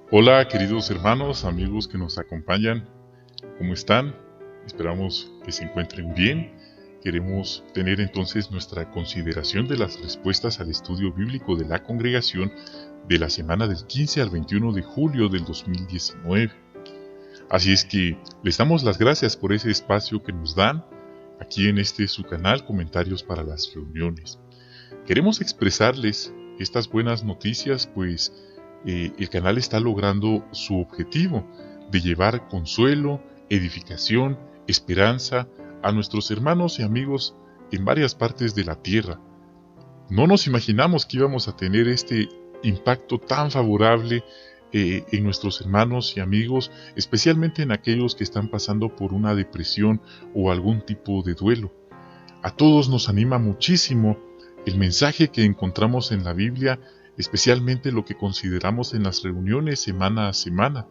Hola queridos hermanos, amigos que nos acompañan, ¿cómo están? Esperamos que se encuentren bien. Queremos tener entonces nuestra consideración de las respuestas al estudio bíblico de la congregación de la semana del 15 al 21 de julio del 2019. Así es que les damos las gracias por ese espacio que nos dan aquí en su canal Comentarios para las Reuniones. Queremos expresarles estas buenas noticias, pues el canal está logrando su objetivo de llevar consuelo, edificación, esperanza a nuestros hermanos y amigos en varias partes de la tierra. No nos imaginamos que íbamos a tener este impacto tan favorable en nuestros hermanos y amigos, especialmente en aquellos que están pasando por una depresión o algún tipo de duelo. A todos nos anima muchísimo el mensaje que encontramos en la Biblia, especialmente lo que consideramos en las reuniones semana a semana.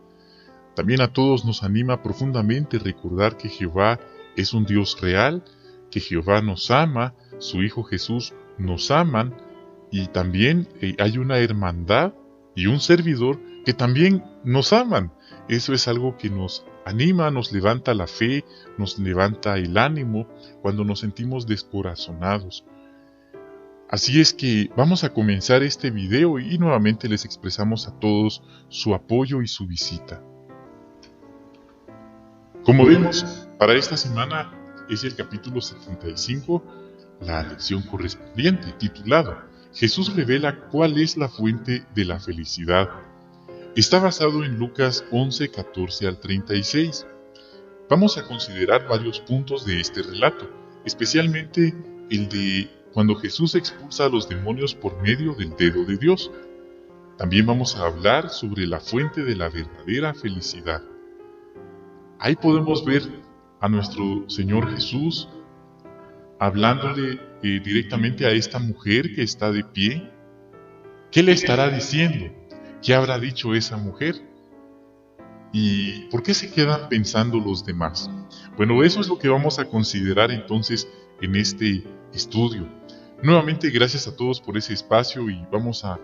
También a todos nos anima profundamente recordar que Jehová es un Dios real, que Jehová nos ama, su Hijo Jesús nos aman, y también hay una hermandad y un servidor que también nos aman. Eso es algo que nos anima, nos levanta la fe, nos levanta el ánimo cuando nos sentimos descorazonados. Así es que vamos a comenzar este video y nuevamente les expresamos a todos su apoyo y su visita. Como vemos, para esta semana es el capítulo 75, la lección correspondiente, titulada Jesús revela cuál es la fuente de la felicidad. Está basado en Lucas 11, 14 al 36. Vamos a considerar varios puntos de este relato, especialmente el de cuando Jesús expulsa a los demonios por medio del dedo de Dios. También vamos a hablar sobre la fuente de la verdadera felicidad. Ahí podemos ver a nuestro Señor Jesús hablándole directamente a esta mujer que está de pie. ¿Qué le estará diciendo? ¿Qué habrá dicho esa mujer? ¿Y por qué se quedan pensando los demás? Bueno, eso es lo que vamos a considerar entonces en este estudio. Nuevamente, gracias a todos por ese espacio y vamos a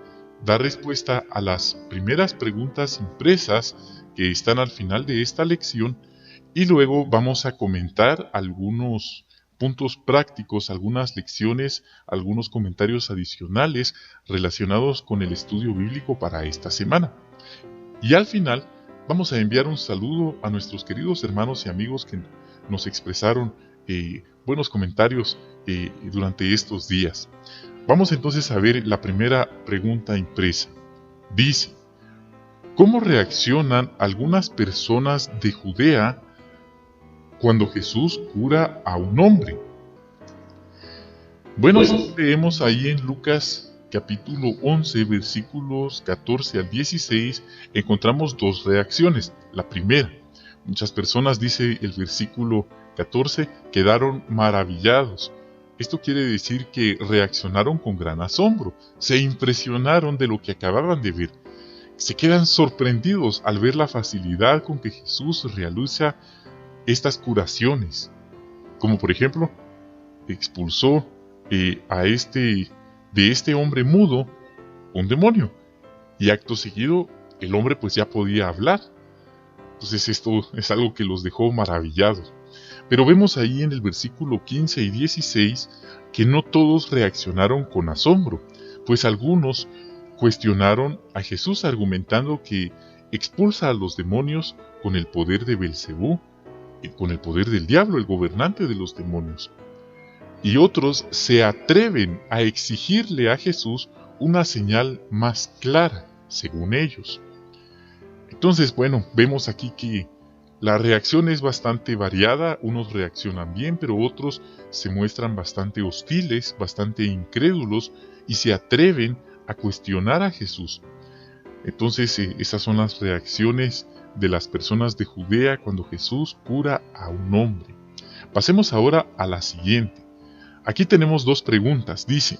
dar respuesta a las primeras preguntas impresas que están al final de esta lección y luego vamos a comentar algunos puntos prácticos, algunas lecciones, algunos comentarios adicionales relacionados con el estudio bíblico para esta semana. Y al final vamos a enviar un saludo a nuestros queridos hermanos y amigos que nos expresaron buenos comentarios durante estos días. Vamos entonces a ver la primera pregunta impresa. Dice, ¿cómo reaccionan algunas personas de Judea cuando Jesús cura a un hombre? Bueno, esto leemos ahí en Lucas capítulo 11, versículos 14 al 16, encontramos dos reacciones. La primera, muchas personas, dice el versículo 14, quedaron maravillados. Esto quiere decir que reaccionaron con gran asombro, se impresionaron de lo que acababan de ver. Se quedan sorprendidos al ver la facilidad con que Jesús realiza estas curaciones. Como por ejemplo, expulsó de este hombre mudo un demonio. Y acto seguido, el hombre pues ya podía hablar. Entonces esto es algo que los dejó maravillados. Pero vemos ahí en el versículo 15 y 16 que no todos reaccionaron con asombro, pues algunos cuestionaron a Jesús argumentando que expulsa a los demonios con el poder de Belcebú, y con el poder del diablo, el gobernante de los demonios. Y otros se atreven a exigirle a Jesús una señal más clara, según ellos. Entonces, bueno, vemos aquí que la reacción es bastante variada, unos reaccionan bien, pero otros se muestran bastante hostiles, bastante incrédulos y se atreven a cuestionar a Jesús. Entonces, esas son las reacciones de las personas de Judea cuando Jesús cura a un hombre. Pasemos ahora a la siguiente. Aquí tenemos dos preguntas. Dice,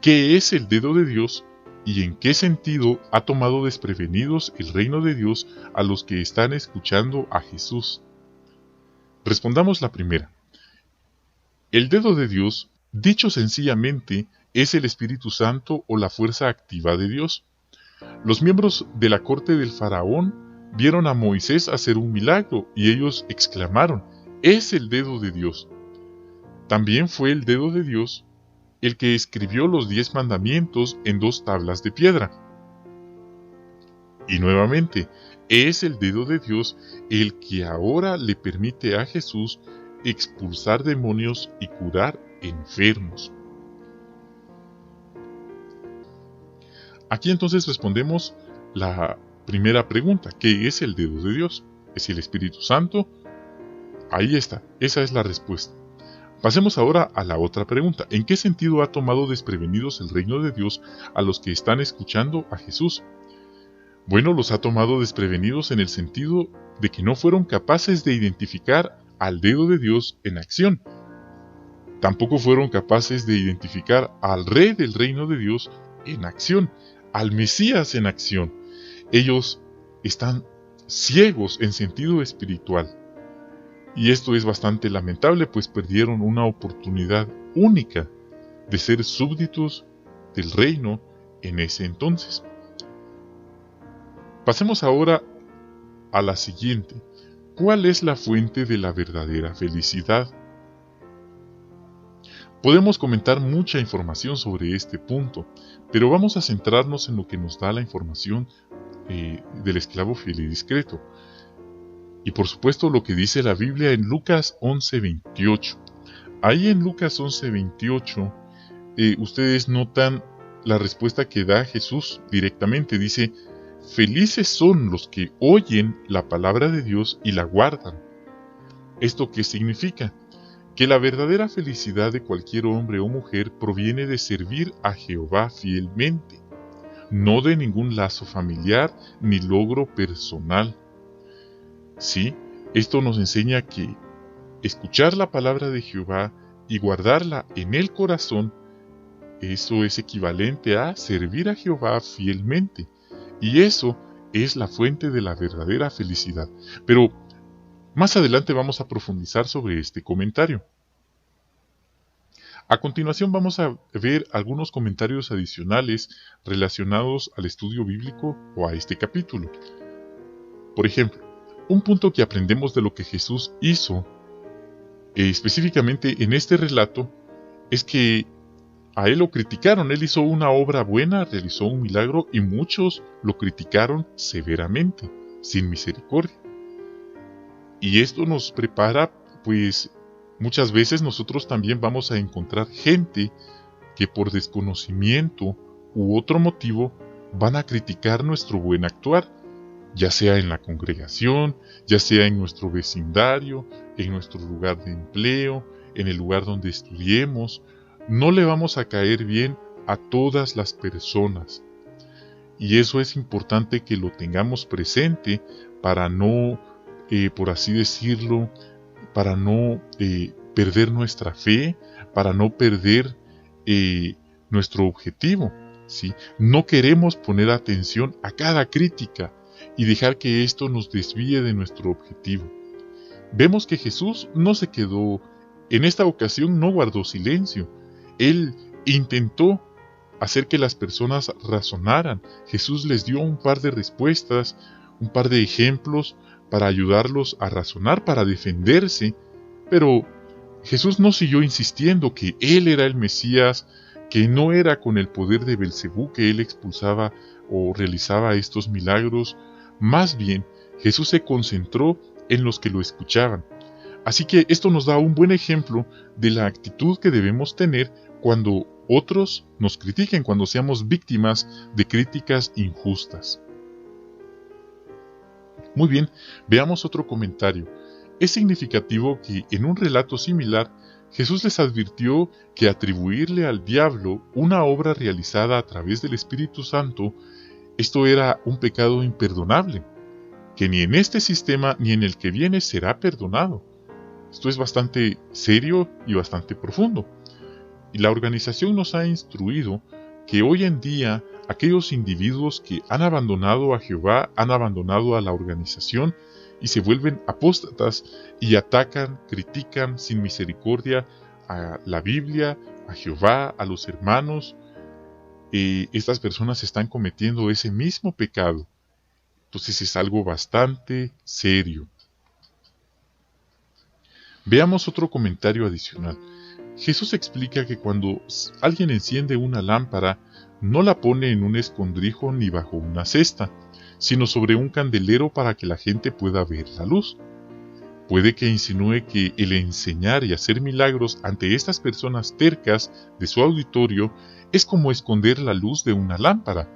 ¿qué es el dedo de Dios y en qué sentido ha tomado desprevenidos el reino de Dios a los que están escuchando a Jesús? Respondamos la primera. El dedo de Dios, dicho sencillamente, es el Espíritu Santo o la fuerza activa de Dios. Los miembros de la corte del faraón vieron a Moisés hacer un milagro y ellos exclamaron: «Es el dedo de Dios». También fue el dedo de Dios el que escribió los 10 mandamientos en 2 tablas de piedra. Y nuevamente, es el dedo de Dios el que ahora le permite a Jesús expulsar demonios y curar enfermos. Aquí entonces respondemos la primera pregunta: ¿qué es el dedo de Dios? ¿Es el Espíritu Santo? Ahí está, esa es la respuesta. Pasemos ahora a la otra pregunta: ¿en qué sentido ha tomado desprevenidos el reino de Dios a los que están escuchando a Jesús? Bueno, los ha tomado desprevenidos en el sentido de que no fueron capaces de identificar al dedo de Dios en acción. Tampoco fueron capaces de identificar al Rey del reino de Dios en acción, al Mesías en acción. Ellos están ciegos en sentido espiritual. Y esto es bastante lamentable, pues perdieron una oportunidad única de ser súbditos del reino en ese entonces. Pasemos ahora a la siguiente: ¿cuál es la fuente de la verdadera felicidad? Podemos comentar mucha información sobre este punto, pero vamos a centrarnos en lo que nos da la información del esclavo fiel y discreto. Y por supuesto lo que dice la Biblia en Lucas 11:28. Ahí en Lucas 11:28 ustedes notan la respuesta que da Jesús directamente. Dice: «Felices son los que oyen la palabra de Dios y la guardan». ¿Esto qué significa? Que la verdadera felicidad de cualquier hombre o mujer proviene de servir a Jehová fielmente, no de ningún lazo familiar ni logro personal. Sí, esto nos enseña que escuchar la palabra de Jehová y guardarla en el corazón, eso es equivalente a servir a Jehová fielmente. Y eso es la fuente de la verdadera felicidad. Pero más adelante vamos a profundizar sobre este comentario. A continuación vamos a ver algunos comentarios adicionales relacionados al estudio bíblico o a este capítulo. Por ejemplo, un punto que aprendemos de lo que Jesús hizo, específicamente en este relato, es que a él lo criticaron. Él hizo una obra buena, realizó un milagro y muchos lo criticaron severamente, sin misericordia. Y esto nos prepara, pues muchas veces nosotros también vamos a encontrar gente que por desconocimiento u otro motivo van a criticar nuestro buen actuar, ya sea en la congregación, ya sea en nuestro vecindario, en nuestro lugar de empleo, en el lugar donde estudiemos. No le vamos a caer bien a todas las personas. Y eso es importante que lo tengamos presente para no, por así decirlo, para no perder nuestra fe, para no perder nuestro objetivo, ¿sí? No queremos poner atención a cada crítica y dejar que esto nos desvíe de nuestro objetivo. Vemos que Jesús no se quedó, en esta ocasión no guardó silencio. Él intentó hacer que las personas razonaran. Jesús les dio un par de respuestas, un par de ejemplos para ayudarlos a razonar, para defenderse, pero Jesús no siguió insistiendo que Él era el Mesías, que no era con el poder de Belcebú que Él expulsaba o realizaba estos milagros. Más bien, Jesús se concentró en los que lo escuchaban. Así que esto nos da un buen ejemplo de la actitud que debemos tener cuando otros nos critiquen, cuando seamos víctimas de críticas injustas. Muy bien, veamos otro comentario. Es significativo que en un relato similar, Jesús les advirtió que atribuirle al diablo una obra realizada a través del Espíritu Santo, esto era un pecado imperdonable, que ni en este sistema ni en el que viene será perdonado. Esto es bastante serio y bastante profundo. Y la organización nos ha instruido que hoy en día aquellos individuos que han abandonado a Jehová, han abandonado a la organización y se vuelven apóstatas y atacan, critican sin misericordia a la Biblia, a Jehová, a los hermanos. estas personas están cometiendo ese mismo pecado. Entonces es algo bastante serio. Veamos otro comentario adicional. Jesús explica que cuando alguien enciende una lámpara, no la pone en un escondrijo ni bajo una cesta, sino sobre un candelero para que la gente pueda ver la luz. Puede que insinúe que el enseñar y hacer milagros ante estas personas tercas de su auditorio es como esconder la luz de una lámpara.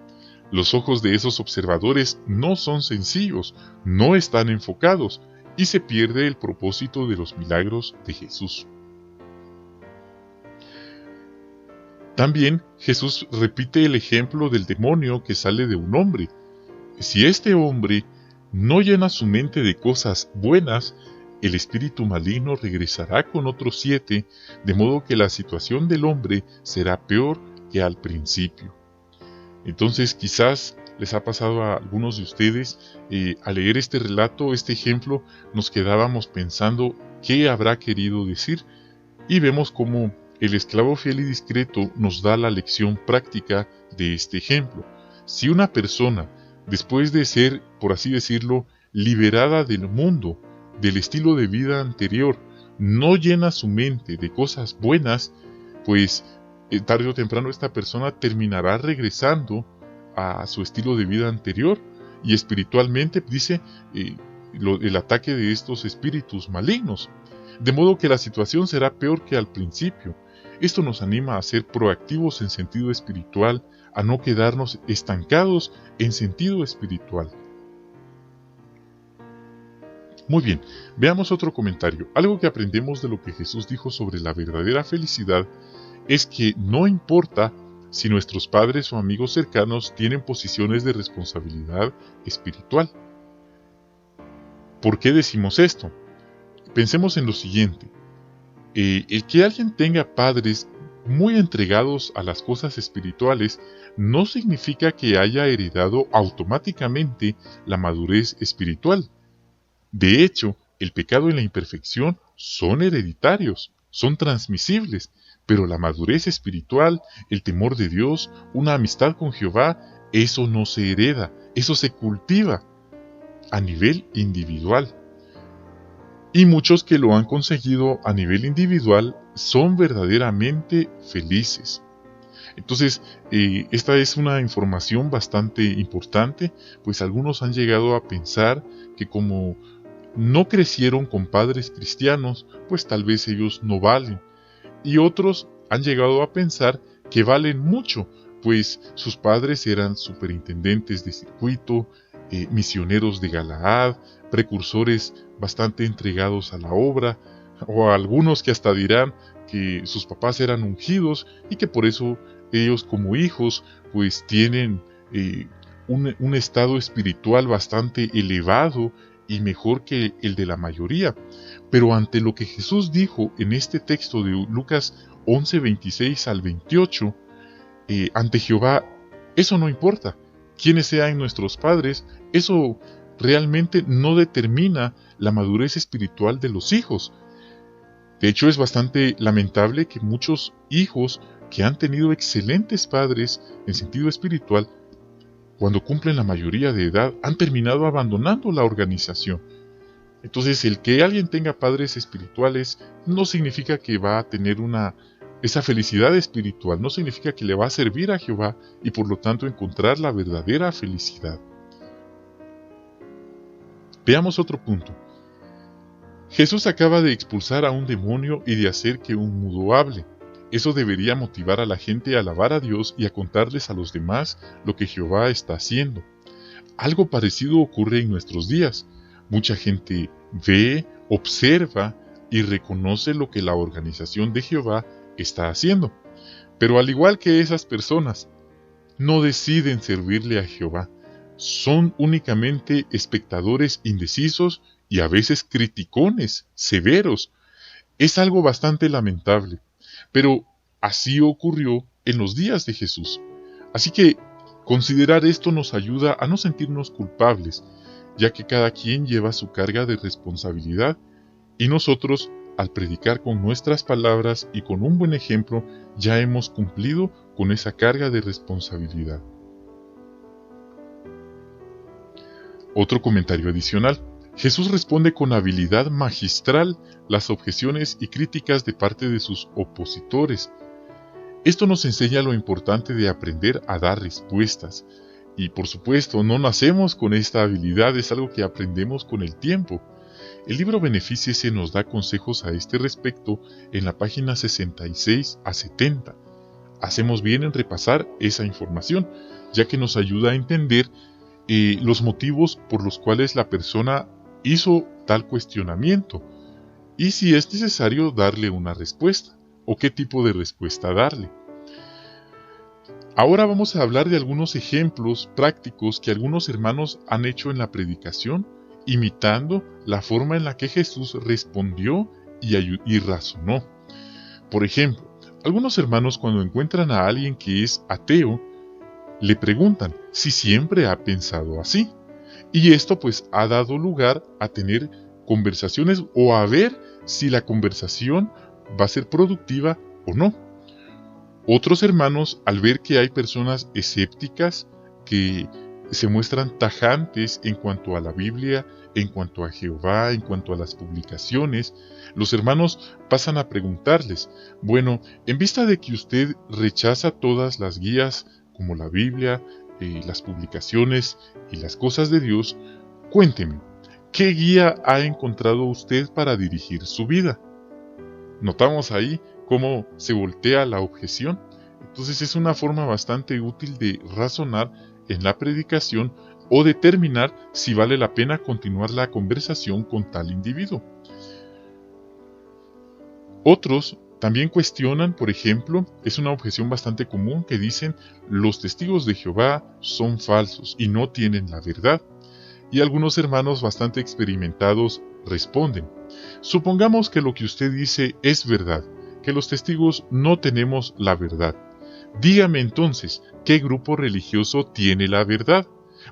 Los ojos de esos observadores no son sencillos, no están enfocados, y se pierde el propósito de los milagros de Jesús. También Jesús repite el ejemplo del demonio que sale de un hombre. Si este hombre no llena su mente de cosas buenas, el espíritu maligno regresará con otros 7, de modo que la situación del hombre será peor que al principio. Entonces quizás les ha pasado a algunos de ustedes, al leer este relato, este ejemplo, nos quedábamos pensando qué habrá querido decir, y vemos cómo el esclavo fiel y discreto nos da la lección práctica de este ejemplo. Si una persona, después de ser, por así decirlo, liberada del mundo, del estilo de vida anterior, no llena su mente de cosas buenas, pues tarde o temprano esta persona terminará regresando a su estilo de vida anterior, y espiritualmente dice el ataque de estos espíritus malignos, de modo que la situación será peor que al principio. Esto nos anima a ser proactivos en sentido espiritual, a no quedarnos estancados en sentido espiritual. Muy bien, veamos otro comentario. Algo que aprendemos de lo que Jesús dijo sobre la verdadera felicidad es que no importa si nuestros padres o amigos cercanos tienen posiciones de responsabilidad espiritual. ¿Por qué decimos esto? Pensemos en lo siguiente. El que alguien tenga padres muy entregados a las cosas espirituales no significa que haya heredado automáticamente la madurez espiritual. De hecho, el pecado y la imperfección son hereditarios, son transmisibles, pero la madurez espiritual, el temor de Dios, una amistad con Jehová, eso no se hereda, eso se cultiva a nivel individual. Y muchos que lo han conseguido a nivel individual son verdaderamente felices. Entonces, esta es una información bastante importante, pues algunos han llegado a pensar que como no crecieron con padres cristianos, pues tal vez ellos no valen. Y otros han llegado a pensar que valen mucho, pues sus padres eran superintendentes de circuito, misioneros de Galaad, precursores bastante entregados a la obra, o algunos que hasta dirán que sus papás eran ungidos y que por eso ellos como hijos pues tienen un estado espiritual bastante elevado y mejor que el de la mayoría. Pero ante lo que Jesús dijo en este texto de Lucas 11, 26 al 28, ante Jehová, eso no importa. Quiénes sean nuestros padres, eso realmente no determina la madurez espiritual de los hijos. De hecho, es bastante lamentable que muchos hijos que han tenido excelentes padres en sentido espiritual, cuando cumplen la mayoría de edad, han terminado abandonando la organización. Entonces, el que alguien tenga padres espirituales no significa que va a tener esa felicidad espiritual, no significa que le va a servir a Jehová y por lo tanto encontrar la verdadera felicidad. Veamos otro punto. Jesús acaba de expulsar a un demonio y de hacer que un mudo hable. Eso debería motivar a la gente a alabar a Dios y a contarles a los demás lo que Jehová está haciendo. Algo parecido ocurre en nuestros días. Mucha gente ve, observa y reconoce lo que la organización de Jehová está haciendo. Pero al igual que esas personas, no deciden servirle a Jehová. Son únicamente espectadores indecisos y a veces criticones, severos. Es algo bastante lamentable, pero así ocurrió en los días de Jesús. Así que considerar esto nos ayuda a no sentirnos culpables, ya que cada quien lleva su carga de responsabilidad y nosotros, al predicar con nuestras palabras y con un buen ejemplo, ya hemos cumplido con esa carga de responsabilidad. Otro comentario adicional. Jesús responde con habilidad magistral las objeciones y críticas de parte de sus opositores. Esto nos enseña lo importante de aprender a dar respuestas. Y por supuesto, no nacemos con esta habilidad, es algo que aprendemos con el tiempo. El libro Benefíciese nos da consejos a este respecto en la página 66 a 70. Hacemos bien en repasar esa información, ya que nos ayuda a entender los motivos por los cuales la persona hizo tal cuestionamiento y si es necesario darle una respuesta o qué tipo de respuesta darle. Ahora vamos a hablar de algunos ejemplos prácticos que algunos hermanos han hecho en la predicación, imitando la forma en la que Jesús respondió y razonó. Por ejemplo, algunos hermanos cuando encuentran a alguien que es ateo, le preguntan si siempre ha pensado así. Y esto pues ha dado lugar a tener conversaciones o a ver si la conversación va a ser productiva o no. Otros hermanos, al ver que hay personas escépticas que se muestran tajantes en cuanto a la Biblia, en cuanto a Jehová, en cuanto a las publicaciones, los hermanos pasan a preguntarles, bueno, en vista de que usted rechaza todas las guías como la Biblia, las publicaciones y las cosas de Dios, cuénteme, ¿qué guía ha encontrado usted para dirigir su vida? Notamos ahí cómo se voltea la objeción. Entonces es una forma bastante útil de razonar en la predicación o determinar si vale la pena continuar la conversación con tal individuo. Otros también cuestionan, por ejemplo, es una objeción bastante común que dicen los testigos de Jehová son falsos y no tienen la verdad. Y algunos hermanos bastante experimentados responden, supongamos que lo que usted dice es verdad, que los testigos no tenemos la verdad. Dígame entonces, ¿qué grupo religioso tiene la verdad?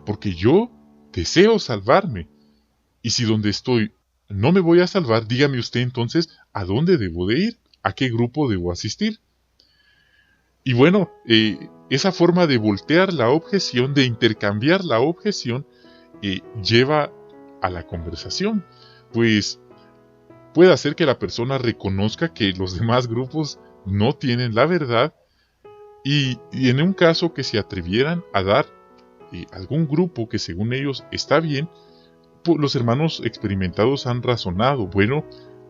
Porque yo deseo salvarme. Y si donde estoy no me voy a salvar, dígame usted entonces a dónde debo de ir, a qué grupo debo asistir. Y bueno, esa forma de voltear la objeción, de intercambiar la objeción, lleva a la conversación, pues puede hacer que la persona reconozca que los demás grupos no tienen la verdad y en un caso que se atrevieran a dar algún grupo que según ellos está bien, pues los hermanos experimentados han razonado, bueno,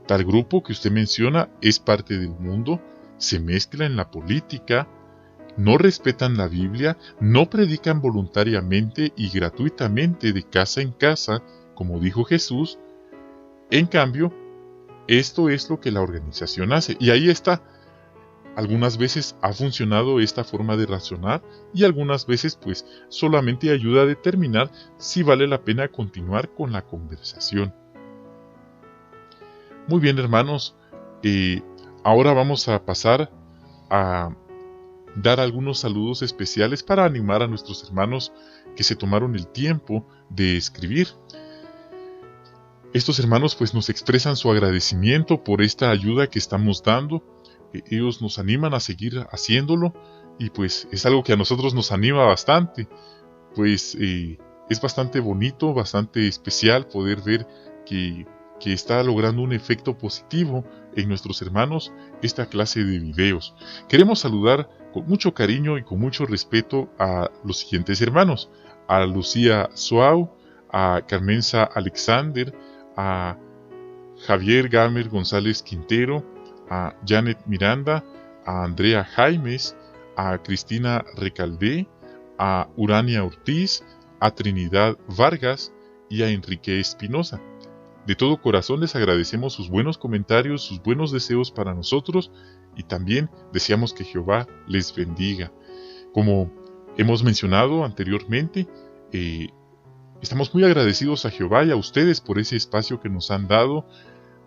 tal grupo que usted menciona es parte del mundo, se mezcla en la política, no respetan la Biblia, no predican voluntariamente y gratuitamente de casa en casa, como dijo Jesús. En cambio, esto es lo que la organización hace. Y ahí está. Algunas veces ha funcionado esta forma de razonar y algunas veces pues solamente ayuda a determinar si vale la pena continuar con la conversación. Muy bien, hermanos, ahora vamos a pasar a dar algunos saludos especiales para animar a nuestros hermanos que se tomaron el tiempo de escribir. Estos hermanos pues nos expresan su agradecimiento por esta ayuda que estamos dando. Ellos nos animan a seguir haciéndolo y pues es algo que a nosotros nos anima bastante. Pues es bastante bonito, bastante especial poder ver que está logrando un efecto positivo en nuestros hermanos esta clase de videos. Queremos saludar con mucho cariño y con mucho respeto a los siguientes hermanos: a Lucía Suau, a Carmenza Alexander, a Javier Gamer González Quintero, a Janet Miranda, a Andrea Jaimes, a Cristina Recaldé, a Urania Ortiz, a Trinidad Vargas y a Enrique Espinosa. De todo corazón les agradecemos sus buenos comentarios, sus buenos deseos para nosotros y también deseamos que Jehová les bendiga. Como hemos mencionado anteriormente, estamos muy agradecidos a Jehová y a ustedes por ese espacio que nos han dado.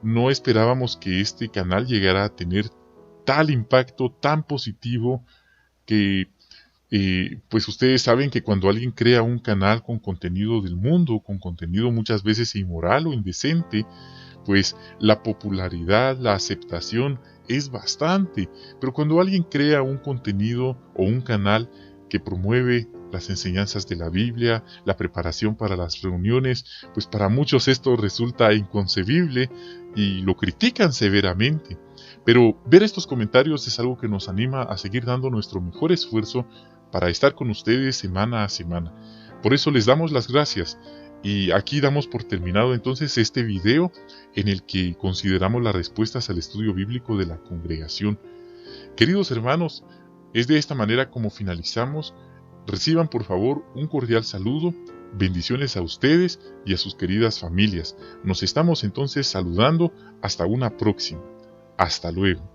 No esperábamos que este canal llegara a tener tal impacto tan positivo que pues ustedes saben que cuando alguien crea un canal con contenido del mundo, con contenido muchas veces inmoral o indecente, pues la popularidad, la aceptación es bastante, pero cuando alguien crea un contenido o un canal que promueve las enseñanzas de la Biblia, la preparación para las reuniones, pues para muchos esto resulta inconcebible y lo critican severamente. Pero ver estos comentarios es algo que nos anima a seguir dando nuestro mejor esfuerzo para estar con ustedes semana a semana. Por eso les damos las gracias y aquí damos por terminado entonces este video en el que consideramos las respuestas al estudio bíblico de la congregación. Queridos hermanos, es de esta manera como finalizamos. Reciban por favor un cordial saludo, bendiciones a ustedes y a sus queridas familias. Nos estamos entonces saludando hasta una próxima. Hasta luego.